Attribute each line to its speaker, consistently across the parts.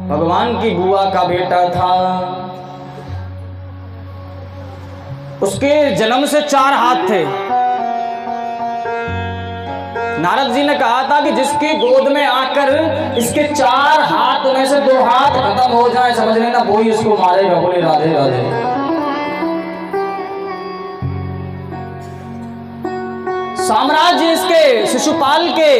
Speaker 1: भगवान की बुआ का बेटा था। उसके जन्म से 4 हाथ थे। नारद जी ने कहा था कि जिसकी गोद में आकर इसके 4 हाथ में से 2 हाथ खत्म हो जाए, समझ लेना वही इसको मारेगा। बोले राधे राधे। साम्राज्य इसके शिशुपाल के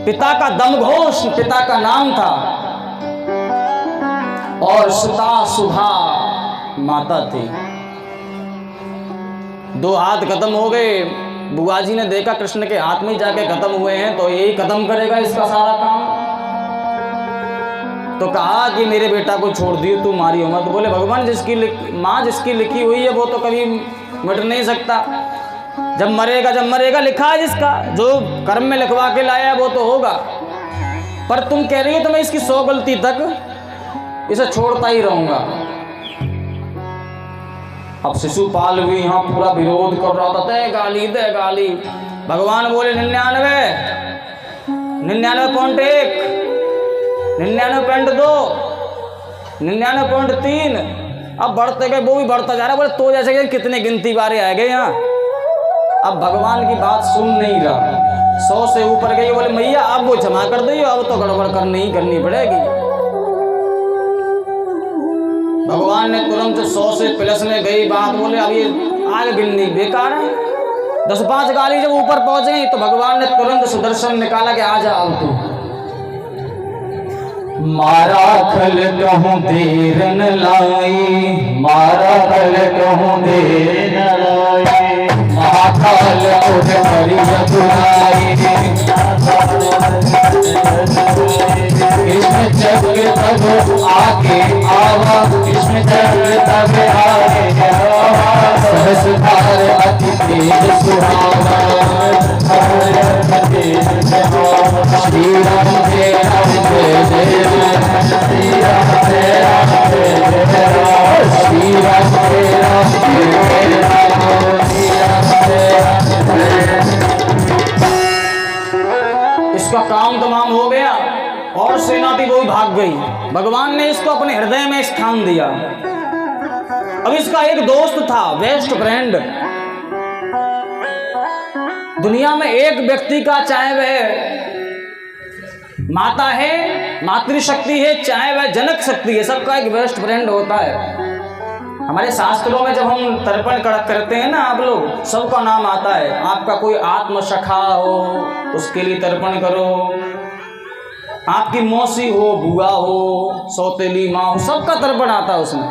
Speaker 1: पिता का दमघोष पिता का नाम था और सुता सुधा माता थी। 2 हाथ खत्म हो गए। बुआ जी ने देखा कृष्ण के हाथ में जाके खत्म हुए हैं तो यही खत्म करेगा इसका सारा काम। तो कहा कि मेरे बेटा को छोड़ दियो, तू मारियो मत। बोले भगवान जिसकी माँ जिसकी लिखी हुई है वो तो कभी मिट नहीं सकता। जब मरेगा लिखा है जिसका, जो कर्म में लिखवा के लाया है वो तो होगा। पर तुम कह रही हो तो मैं इसकी 100 गलती तक इसे छोड़ता ही रहूंगा। अब शिशुपाल भी यहाँ पूरा विरोध कर रहा था, दे गाली। भगवान बोले 99.1, 99.2, 99.3। अब बढ़ते गए, वो भी बढ़ता जा रहा है। बोले तो जैसे कि कितने गिनती बारे आ गए यहाँ। अब भगवान की बात सुन नहीं रहा, 100 से ऊपर गई। बोले मैया अब वो क्षमा कर दियो, अब तो गड़बड़ करनी पड़ेगी। भगवान ने तुरंत 100 से प्लस में गई बात। बोले अब ये आगे गिननी बेकार है। 10-5 गाली जब ऊपर पहुंच गई तो भगवान ने तुरंत सुदर्शन निकाला कि आ जा अब तू। मारा खल कहूँ देर न लाई, मारा खल कहूँ देर न लाई, महाकाल उधरी रघुराई। कृष्ण जग तब आगे आवा, कृष्ण जग तब आगे आवा, सहस्रधार अति तेज सुहावा, श्री राम जय राम जय जय राम, श्री राम जय राम जय जय राम, श्री राम जय राम जय जय राम, श्री राम जय राम जय। इसका काम तमाम हो गया और सेना थी वो भी भाग गई। भगवान ने इसको अपने हृदय में स्थान दिया। अब इसका एक दोस्त था, बेस्ट फ्रेंड। दुनिया में एक व्यक्ति का, चाहे वह माता है, मातृशक्ति है, चाहे वह जनक शक्ति है, सबका एक बेस्ट फ्रेंड होता है। हमारे शास्त्रों में जब हम तर्पण करते हैं ना, आप लोग सबका नाम आता है। आपका कोई आत्म सखा हो उसके लिए तर्पण करो, आपकी मौसी हो, बुआ हो, सौतेली माँ हो, सबका तर्पण आता है उसमें।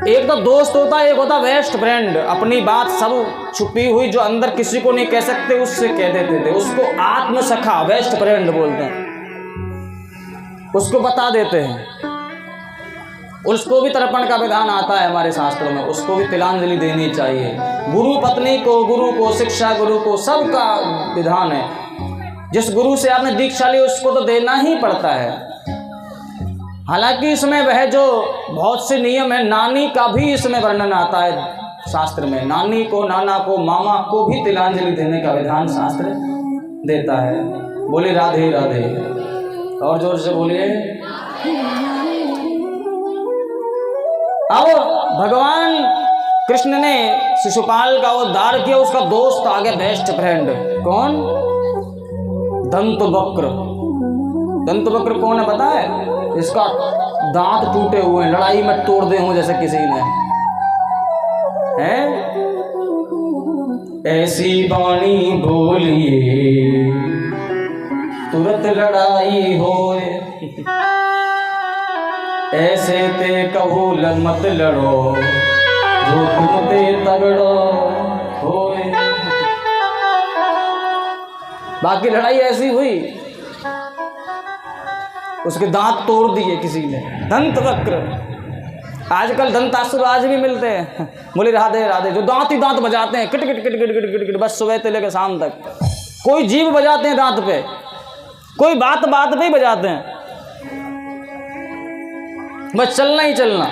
Speaker 1: एक तो दोस्त होता है, एक होता बेस्ट फ्रेंड। अपनी बात सब छुपी हुई जो अंदर किसी को नहीं कह सकते उससे कह देते थे, उसको आत्म सखा बेस्ट फ्रेंड बोलते हैं। उसको बता देते हैं। उसको भी तर्पण का विधान आता है हमारे शास्त्रों में, उसको भी तिलांजलि देनी चाहिए। गुरु पत्नी को, गुरु को, शिक्षा गुरु को, सबका विधान है। जिस गुरु से आपने दीक्षा ली उसको तो देना ही पड़ता है। हालांकि इसमें वह जो बहुत से नियम है, नानी का भी इसमें वर्णन आता है शास्त्र में। नानी को, नाना को, मामा को भी तिलांजलि देने का विधान शास्त्र देता है। बोले राधे राधे, और जोर से बोलिए। अब भगवान कृष्ण ने शिशुपाल का उद्धार किया। उसका दोस्त आ गया, बेस्ट फ्रेंड। कौन? दंतवक्र। दंतवक्र कौन है पता है? इसका दांत टूटे हुए, लड़ाई में तोड़ दे हो जैसे किसी ने, हैं? ऐसी वाणी बोलिए तुरंत लड़ाई होए, ऐसे ते कहो मत लड़ो जो तुम ते तगड़ो होए। बाकी लड़ाई ऐसी हुई, उसके दांत तोड़ दिए किसी ने। दंतवक्र। आजकल दंतासुर आज भी मिलते हैं। बोले राधे राधे, जो दांत ही दांत बजाते हैं, kit kit kit kit kit kit kit, बस सुबह से लेकर शाम तक। कोई जीभ बजाते हैं दांत पे, कोई बात बात पे ही बजाते हैं, बस चलना ही चलना।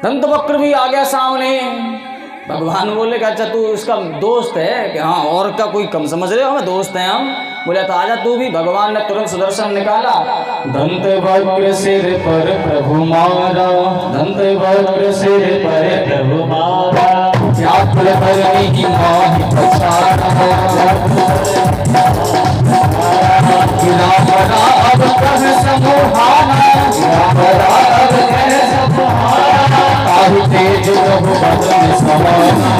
Speaker 1: दंतवक्र भी आ गया सामने। भगवान बोले कि अच्छा तू इसका दोस्त है कि हाँ, और का कोई कम समझ रहे हो, हमें दोस्त हैं हम। बोला तो आजा तू भी। भगवान ने तुरंत सुदर्शन निकाला,
Speaker 2: दंत वक्र सिर पर प्रभु मारा, दंत वक्र सिर पर प्रभु मारा, व्याकुल करने की माहि पछाड़ा, राम राम कह समूहाना, राम राम कह समूहाना, ताहि तेज प्रभु बदन समाना,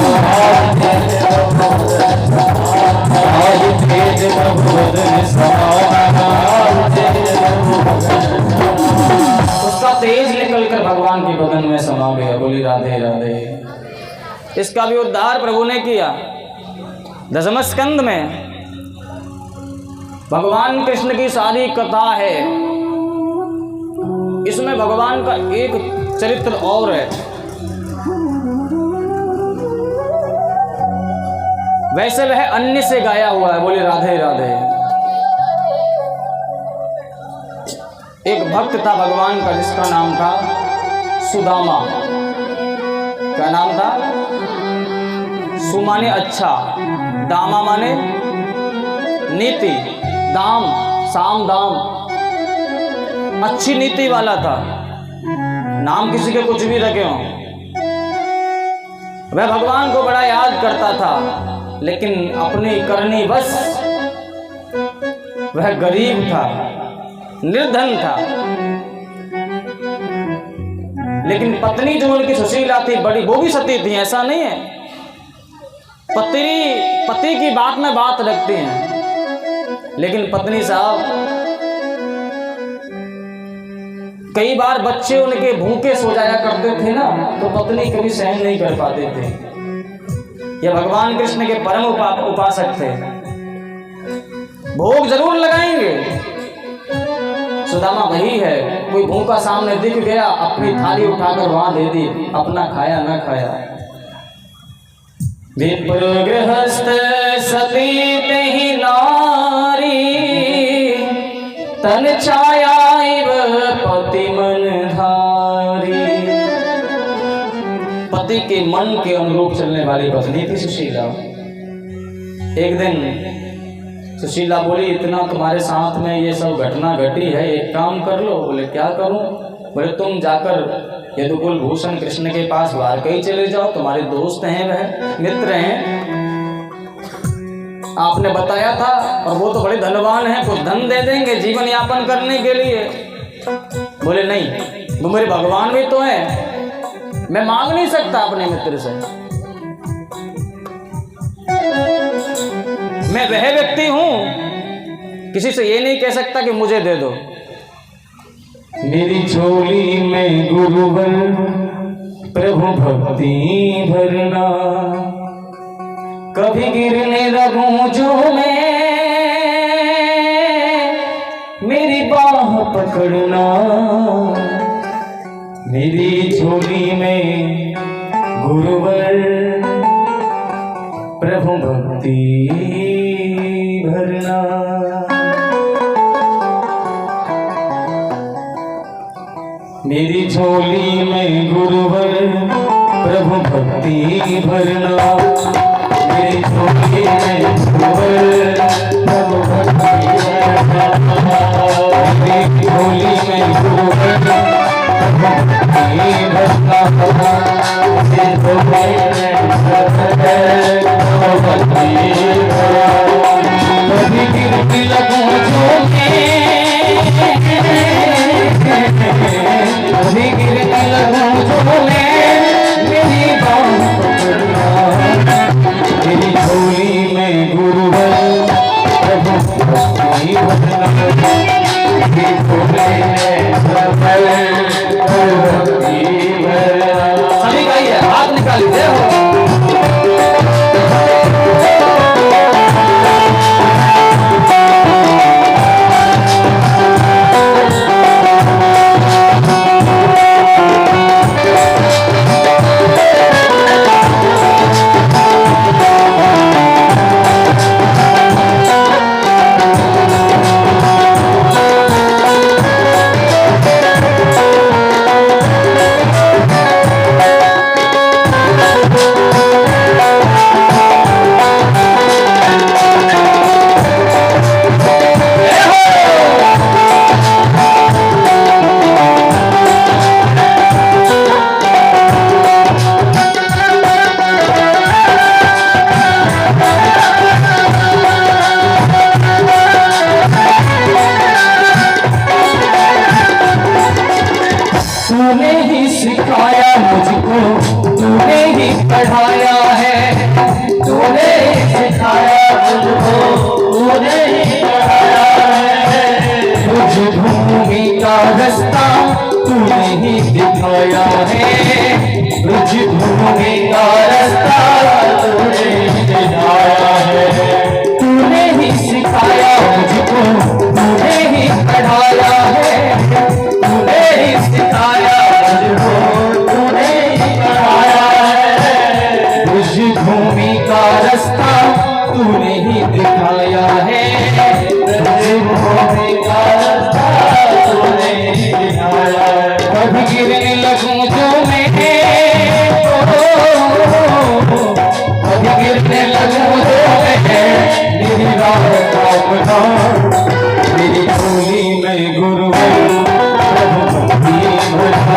Speaker 2: ताहि तेज प्रभु बदन समाना।
Speaker 1: उसका तेज निकलकर भगवान के बदन में समा गया। बोली राधे राधे। इसका भी उद्धार प्रभु ने किया। दशम स्कंद में भगवान कृष्ण की सारी कथा है। इसमें भगवान का एक चरित्र और है। वैसे वह अन्य से गाया हुआ है। बोले राधे राधे। एक भक्त था भगवान का जिसका नाम था सुदामा। क्या नाम था? सु माने अच्छा, दामा माने नीति, दाम साम दाम, अच्छी नीति वाला था। नाम किसी के कुछ भी रखे हों। वह भगवान को बड़ा याद करता था, लेकिन अपनी करनी बस वह गरीब था, निर्धन था। लेकिन पत्नी जो उनकी सुशीला थी बड़ी, वो भी सती थी, ऐसा नहीं है। पति की बात में बात रखती हैं। लेकिन पत्नी साहब, कई बार बच्चे उनके भूखे सो जाया करते थे ना, तो पत्नी कभी सहन नहीं कर पाते थे। यह भगवान कृष्ण के परम उपासक थे। भोग जरूर लगाएंगे। सुदामा वही है। कोई भूखा सामने दिख गया, अपनी थाली उठाकर वहां दे दी, अपना खाया ना खाया।
Speaker 2: विप्र गृहस्थ सती तेहि नारी, तन छाया पति मन धारी।
Speaker 1: पति के मन के अनुरूप चलने वाली पत्नी थी सुशीला। एक दिन सुशीला बोली, इतना तुम्हारे साथ में ये सब घटना घटी है, एक काम कर लो। बोले क्या करूं? बोले तुम जाकर यदुकुल भूषण कृष्ण के पास द्वारका चले जाओ, तुम्हारे दोस्त हैं, वह मित्र हैं, आपने बताया था, और वो तो बड़े धनवान हैं, कुछ धन दे देंगे जीवन यापन करने के लिए। बोले नहीं, वो मेरे भगवान भी तो हैं, मैं मांग नहीं सकता अपने मित्र से। मैं वह व्यक्ति हूं, किसी से ये नहीं कह सकता कि मुझे दे दो।
Speaker 2: मेरी झोली में गुरुवर प्रभु भक्ति भरना, कभी गिरने लगूं जो मैं, मेरी बाह पकड़ना। मेरी झोली में गुरुवर प्रभु भक्ति भरना। मेरी झोली में गुरुवर प्रभु भक्ति भरना। मेरी झोली में गुरुवर प्रभु भक्ति भरना। मेरी झोली में गुरुवर प्रभु भक्ति भरना। मेरी झोली में प्रभु भक्ति भरना। कभी गिरती लगूं झोली, कभी गिरने लगूं झोले, मेरी बाह पकड़ना। मेरी झोली में गुरुवर प्रभु भक्ति भरना। मेरी झोली में प्रभु भक्ति भरना।
Speaker 1: सभी कहिए, हाथ निकाल दे हो।
Speaker 2: दिखाया है, ब्रज भूमि का रास्ता तूने दिखाया है। तूने ही सिखाया मुझको, तूने ही पढ़ाया है, तूने ही सिखाया मुझको, तूने ही पढ़ाया है। ब्रज भूमि का रास्ता तूने ही दिखाया है, ब्रज भूमि का रास्ता तूने ही दिखाया है। कभी गिरने लगूं जो मैं, कभी गिरने लगूं जो मैं, मेरी राह का बता, मेरी झोली में गुरुवर प्रभु भक्ति भरा,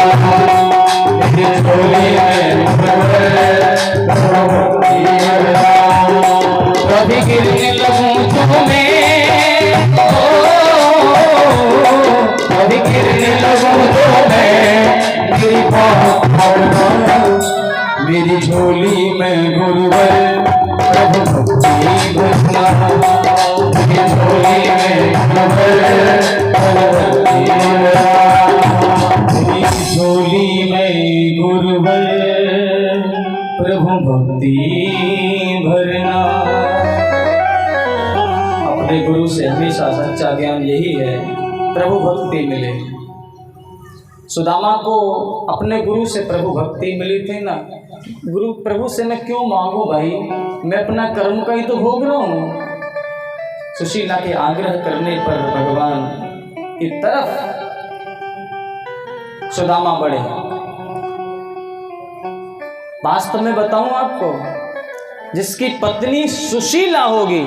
Speaker 2: मेरी झोली में गुरुवर प्रभु भक्ति भरा। कभी गिरने लगूं जो मैं, कभी गिरने लगूं जो मैं, मेरी बाहों भरना, मेरी झोली में गुरुवर प्रभु भक्ति भरना, मेरी झोली में गुरुवर प्रभु भक्ति भरना, मेरी झोली में गुरुवर प्रभु भक्ति भरना। अपने गुरु से हमेशा सच्चा ज्ञान यही है, प्रभु भक्ति मिले। सुदामा को अपने गुरु से प्रभु भक्ति मिली थी ना। गुरु प्रभु से मैं क्यों मांगू भाई, मैं अपना कर्म का ही तो भोग रहा हूँ। सुशीला के आग्रह करने पर भगवान की तरफ सुदामा बढ़े। वास्तव में बताऊं आपको, जिसकी पत्नी सुशीला होगी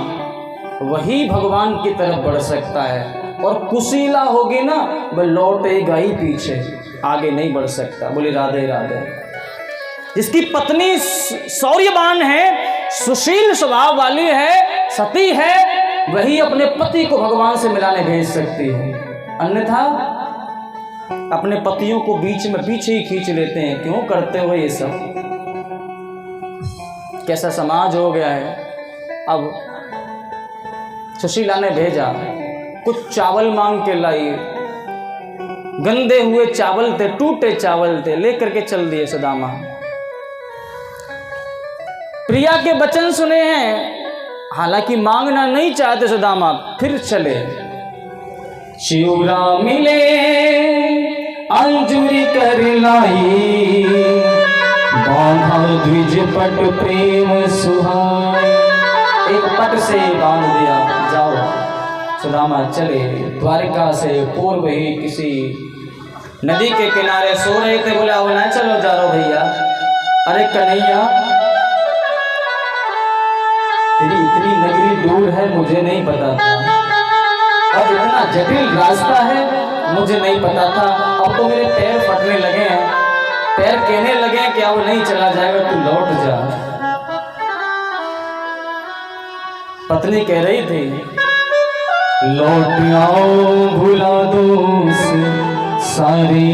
Speaker 2: वही भगवान की तरफ बढ़ सकता है, और कुशीला होगी ना वह लौटेगा ही पीछे, आगे नहीं बढ़ सकता। बोले राधे राधे। जिसकी पत्नी शौर्यवान है, सुशील स्वभाव वाली है, सती है, वही अपने पति को भगवान से मिलाने भेज सकती है। अन्यथा अपने पतियों को बीच में पीछे ही खींच लेते हैं। क्यों करते हो ये सब? कैसा समाज हो गया है। अब सुशीला ने भेजा, कुछ चावल मांग के लाई, गंदे हुए चावल थे, टूटे चावल थे, लेकर के चल दिए सुदामा। प्रिया के वचन सुने हैं, हालांकि मांगना नहीं चाहते सुदामा, फिर चले। चिउरा मिले अंजुरी कर लाई, बांधा द्विज पट प्रेम सुहाई। एक पट से बांध दिया, जाओ। सुदामा चले। द्वारिका से पूर्व ही किसी नदी के किनारे सो रहे थे। बोला वो ना चलो जा रहा भैया। अरे कन्हैया, तेरी इतनी नगरी दूर है मुझे नहीं पता था, और इतना जटिल रास्ता है मुझे नहीं पता था। अब तो मेरे पैर फटने लगे हैं, पैर कहने लगे हैं कि अब नहीं चला जाएगा, तू लौट जा। पत्नी कह रही थी लौट आओ, भुला दो सारे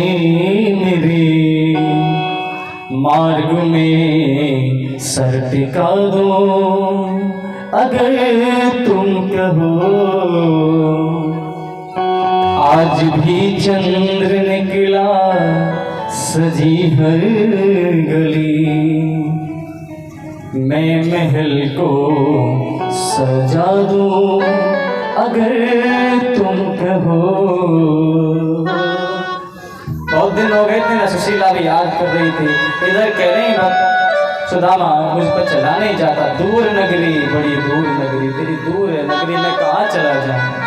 Speaker 2: मेरे, मार्ग में सर टिका दो अगर तुम कहो। आज भी चंद्र निकला सजी हर गली, मैं महल को सजा दूं अगर तुम कहो। बहुत दिन हो गए थे ना, सुशीला भी याद कर रही थी। इधर कह रही भक्त सुदामा मुझ पर चला नहीं जाता, दूर नगरी, बड़ी दूर नगरी, तेरी दूर है नगरी, मैं कहाँ चला जाऊँ।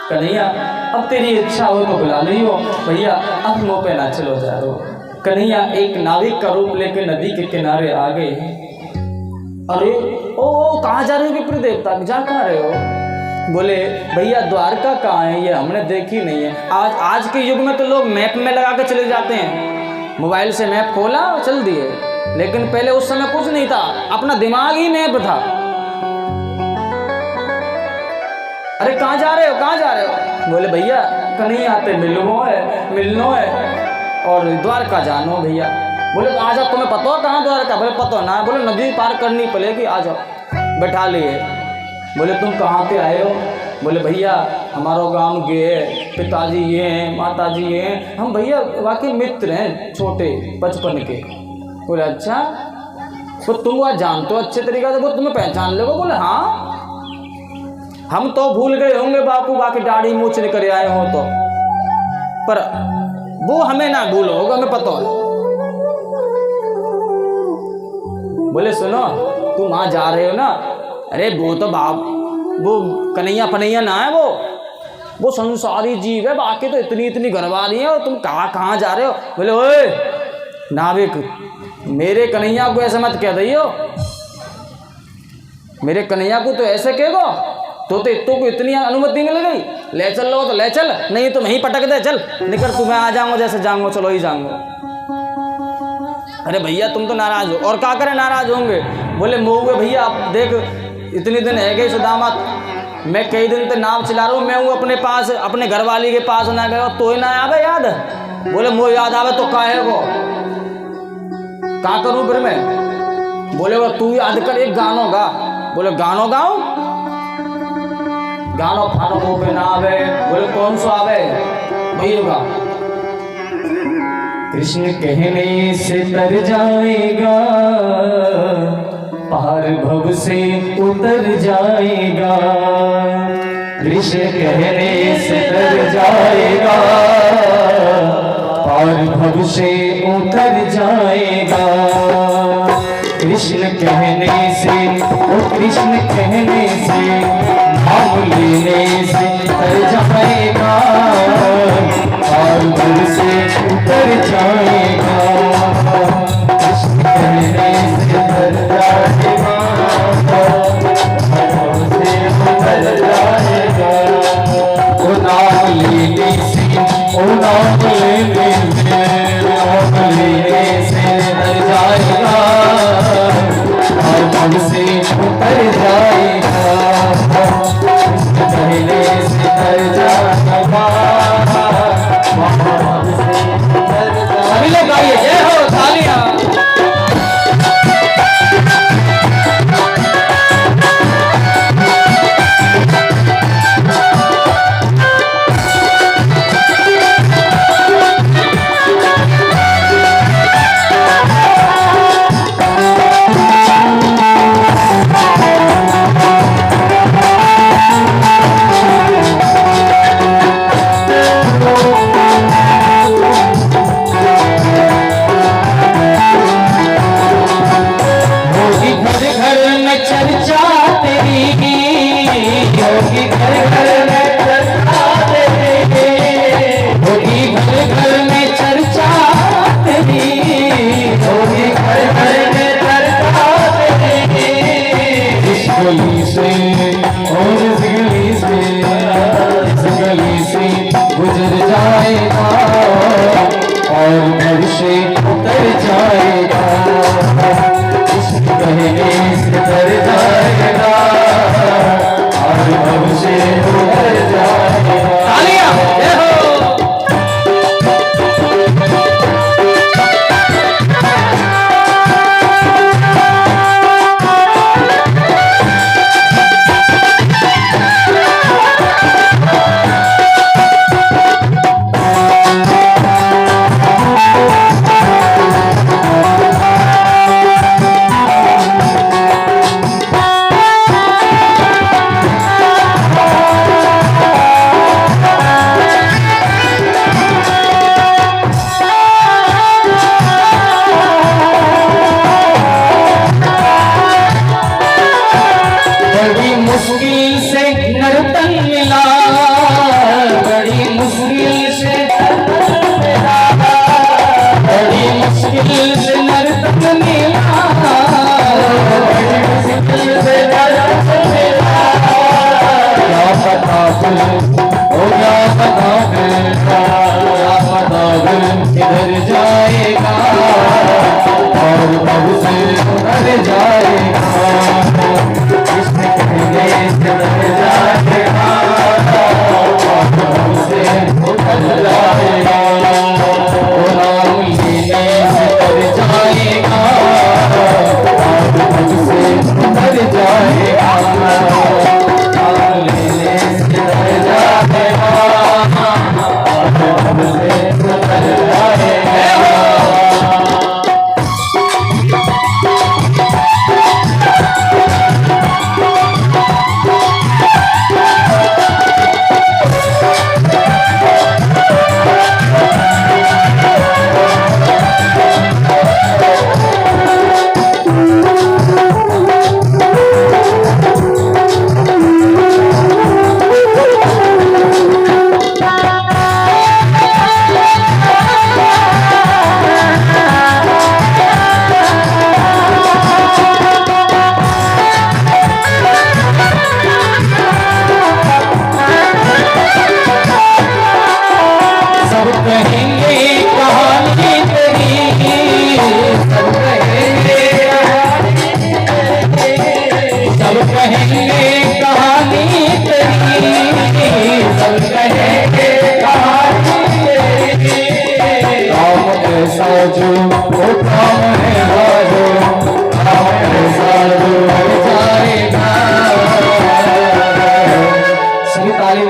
Speaker 2: कन्हैया अब तेरी इच्छा हो तो बुला ली हो भैया, अब मुँह पे ना चलो जा रो। कन्हैया एक नाविक का रूप लेकर नदी के किनारे आ गए। अरे ओ कहाँ जा रहे हो विप्र देवता, जा कहाँ रहे हो? बोले भैया द्वारका कहाँ है, ये हमने देखी नहीं है। आज के युग में तो लोग मैप में लगा के चले जाते हैं, मोबाइल से मैप खोला और चल दिए, लेकिन पहले उस समय कुछ नहीं था, अपना दिमाग ही मैप था। अरे कहाँ जा रहे हो, कहाँ जा रहे हो? बोले भैया कहीं आते मिलनो है और द्वारका जानो भैया। बोले तो आ जाओ, तुम्हें पता हो कहाँ द्वारका? बोले पता ना। बोले नदी पार करनी पड़ेगी, आ जाओ। बैठा लिए। बोले तुम कहाँ पे आए हो?
Speaker 1: बोले भैया हमारा गांव ये है, पिताजी ये हैं, माताजी ये हैं, हम भैया वाकई मित्र हैं छोटे बचपन के। बोले अच्छा, तो तुम वह जानते हो अच्छे तरीके से, वो तुम्हें पहचान लोगे? बोले हाँ, हम तो भूल गए होंगे बापू, बाकी दाढ़ी मूछ लेकर आए हो तो, पर वो हमें ना भूलो होगा, हमें पता है। बोले सुनो, तुम वहां जा रहे हो ना, अरे वो तो बाप वो कन्हैया पनैया ना है, वो संसारी जीव है, बाकी तो इतनी इतनी घरवाली है, और तुम कहाँ जा रहे हो? बोले ओए नाविक, मेरे कन्हैया को ऐसे मत कह दियो, मेरे कन्हैया को तो ऐसे कहेगो तो को इतनी अनुमति मिल गई, ले चल लो तो ले चल, नहीं तो वहीं पटक दे, चल निकल तू, मैं आ जाऊंगा जैसे जाऊंगा, चलो ही जाऊंगा। अरे भैया तुम तो नाराज हो, और क्या करें नाराज होंगे? बोले मोहुए भैया आप देख, इतनी दिन है गई सुदामा, मैं कई दिन से नाव चला रहा हूँ, मैं हूँ अपने पास, अपने घरवाली के पास ना गया, तो ही ना आवे याद? बोले मोह याद आवे तो काहे को, क्या करूँ फिर मैं? बोले वो तू याद कर, एक गानो गा। बोले गानो गाऊं? गानो फानो को पे ना आवे। बोले कौन सा आवे? वही गा। कृष्ण कहने से तर जाएगा, पार भव से उतर जाएगा, कृष्ण कहने से तर जाएगा, पार भव से उतर जाएगा, कृष्ण कहने से, ओ कृष्ण कहने से, नाम लेने से तर जाएगा, पार भव से उतर जाएगा, कृष्ण कहने से तर जाएगा, पार भव से उतर जाएगा, ओ नाम लेने से, ओ नाम लेने से, नाम लेने से तर जाएगा, पार भव से उतर जाएगा, कहने से तर जाएगा, सभी लोग गाइए जय हो, तालियां।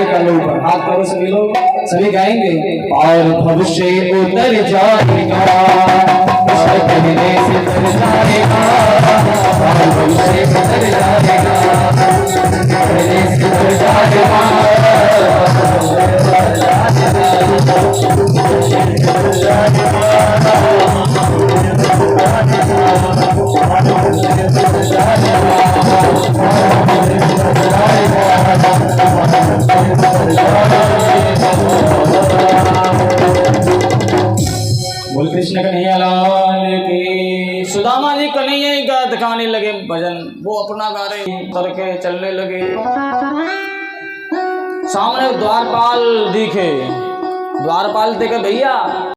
Speaker 1: कर लो ऊपर, हाथ करो सभी लोग, सभी गाएंगे। और भविष्य उतर जाएगा, उसके कहने से उतर जाएगा, और भविष्य उतर जाएगा, कहने से उतर जाएगा। बोल कृष्ण कन्हैया लाल की। सुदामा जी कन्हैया ही का दिखाने लगे भजन, वो अपना गा रहे करके चलने लगे। सामने द्वारपाल दिखे, द्वारपाल देखे भैया